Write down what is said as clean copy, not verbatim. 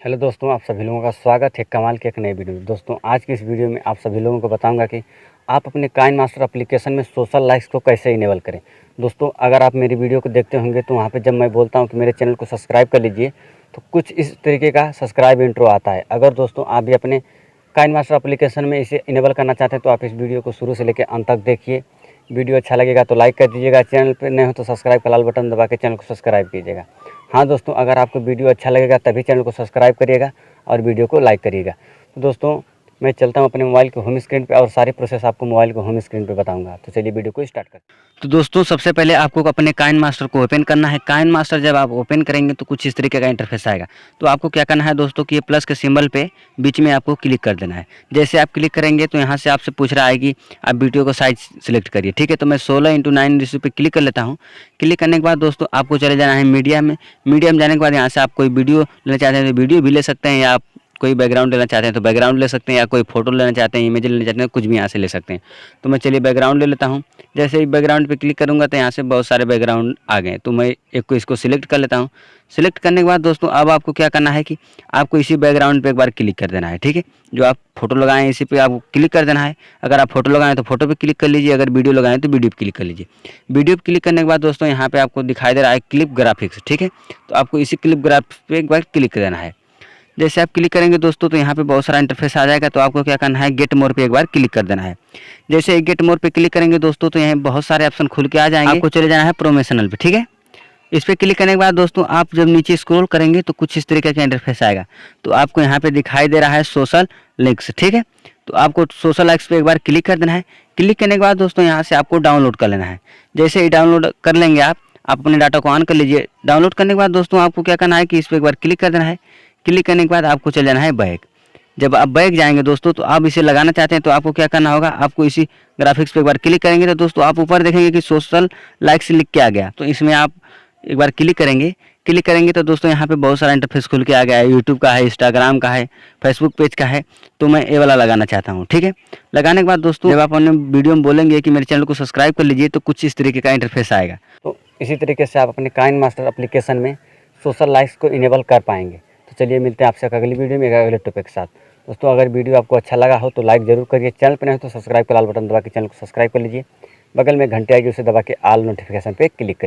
Hello दोस्तों, आप सभी लोगों का स्वागत है कमाल के एक नए वीडियो में। दोस्तों आज की इस वीडियो में आप सभी लोगों को बताऊंगा कि आप अपने काइनमास्टर एप्लीकेशन में सोशल लाइक्स को कैसे इनेबल करें। दोस्तों अगर आप मेरी वीडियो को देखते होंगे तो वहाँ पे जब मैं बोलता हूँ कि मेरे चैनल को सब्सक्राइब कर लीजिए तो कुछ इस तरीके का सब्सक्राइब इंट्रो आता है। अगर दोस्तों आप भी अपने काइनमास्टर एप्लीकेशन में इसे इनेबल करना चाहते हैं तो आप इस वीडियो को शुरू से लेकर अंत तक देखिए। वीडियो अच्छा लगेगा तो लाइक कर दीजिएगा, चैनल पर नए हो तो सब्सक्राइब का लाल बटन दबा के चैनल को सब्सक्राइब कीजिएगा। हाँ दोस्तों, अगर आपको वीडियो अच्छा लगेगा तभी चैनल को सब्सक्राइब करिएगा और वीडियो को लाइक करिएगा। तो दोस्तों मैं चलता हूँ अपने मोबाइल के होम स्क्रीन पे और सारी प्रोसेस आपको मोबाइल के होम स्क्रीन पे बताऊंगा। तो चलिए वीडियो को स्टार्ट करते हैं। तो दोस्तों सबसे पहले आपको अपने काइनमास्टर को ओपन करना है। काइनमास्टर जब आप ओपन करेंगे तो कुछ इस तरीके का इंटरफेस आएगा। तो आपको क्या करना है दोस्तों कि ये प्लस के सिंबल पे बीच में आपको क्लिक कर देना है। जैसे आप क्लिक करेंगे तो यहाँ से आपसे पूछ रहा है कि आप वीडियो को साइज सिलेक्ट करिए। ठीक है, तो मैं 16:9 रेशियो पे क्लिक कर लेता हूँ। क्लिक करने के बाद दोस्तों आपको चले जाना है मीडिया में। मीडिया में जाने के बाद यहाँ से आप कोई वीडियो लेना चाहते हैं तो वीडियो भी ले सकते हैं, या आप कोई बैकग्राउंड लेना चाहते हैं तो बैकग्राउंड ले सकते हैं, या कोई फोटो लेना चाहते हैं, इमेज लेना चाहते हैं, कुछ भी यहाँ से ले सकते हैं। तो मैं चलिए बैकग्राउंड ले लेता हूँ। जैसे ही बैकग्राउंड पे क्लिक करूँगा तो यहाँ से बहुत सारे बैकग्राउंड आ गए। तो मैं एक को इसको सिलेक्ट कर लेता हूँ। सिलेक्ट करने के बाद दोस्तों अब आपको क्या करना है कि आपको इसी बैकग्राउंड पे एक बार क्लिक कर देना है। ठीक है, जो आप फोटो लगाएं इसी पे आपको क्लिक कर देना है। अगर आप फोटो लगाएं तो फोटो पे क्लिक कर लीजिए, अगर वीडियो लगाएं तो वीडियो पे क्लिक कर लीजिए। वीडियो पे क्लिक करने के बाद दोस्तों यहाँ पे आपको दिखाई दे रहा है क्लिप ग्राफिक्स। ठीक है, तो आपको इसी क्लिप ग्राफिक्स पे एक बार क्लिक कर देना है। जैसे आप क्लिक करेंगे दोस्तों तो यहाँ पे बहुत सारा इंटरफेस आ जाएगा। तो आपको क्या करना है, गेट मोर पे एक बार क्लिक कर देना है। जैसे गेट मोर पे क्लिक करेंगे दोस्तों तो यहाँ बहुत सारे ऑप्शन खुल के आ जाएंगे। आपको चले जाना है प्रोमोशनल पे। ठीक है, इस पे क्लिक करने के बाद दोस्तों आप जब नीचे स्क्रॉल करेंगे तो कुछ इस तरीके का इंटरफेस आएगा। तो आपको यहाँ पे दिखाई दे रहा है सोशल लिंक्स। ठीक है, तो आपको सोशल लाइक्स पे एक बार क्लिक कर देना है। क्लिक करने के बाद दोस्तों यहाँ से आपको डाउनलोड कर लेना है। जैसे ही डाउनलोड कर लेंगे आप अपने डाटा को ऑन कर लीजिए। डाउनलोड करने के बाद दोस्तों आपको क्या करना है कि इस पर एक बार क्लिक कर देना है। क्लिक करने के बाद आपको चल जाना है बैक। जब आप बैक जाएंगे दोस्तों तो आप इसे लगाना चाहते हैं तो आपको क्या करना होगा, आपको इसी ग्राफिक्स पे एक बार क्लिक करेंगे तो दोस्तों आप ऊपर देखेंगे कि सोशल लाइक्स लिख के आ गया। तो इसमें आप एक बार क्लिक करेंगे। क्लिक करेंगे तो दोस्तों यहाँ पे बहुत सारा इंटरफेस खुल के आ गया है। यूट्यूब का है, इंस्टाग्राम का है, फेसबुक पेज का है। तो मैं ये वाला लगाना चाहता हूँ। ठीक है, लगाने के बाद दोस्तों जब आप अपने वीडियो में बोलेंगे कि मेरे चैनल को सब्सक्राइब कर लीजिए तो कुछ इस तरीके का इंटरफेस आएगा। तो इसी तरीके से आप अपने काइनमास्टर एप्लीकेशन में सोशल लाइक्स को इनेबल कर पाएंगे। तो चलिए मिलते हैं आपसे अगली वीडियो में एक अगले टॉपिक के साथ। दोस्तों अगर वीडियो आपको अच्छा लगा हो तो लाइक जरूर करिए, चैनल पर नहीं हो तो सब्सक्राइब का लाल बटन दबा के चैनल को सब्सक्राइब कर लीजिए। बगल में घंटे आएगी उसे दबा के ऑल नोटिफिकेशन पे क्लिक करिए।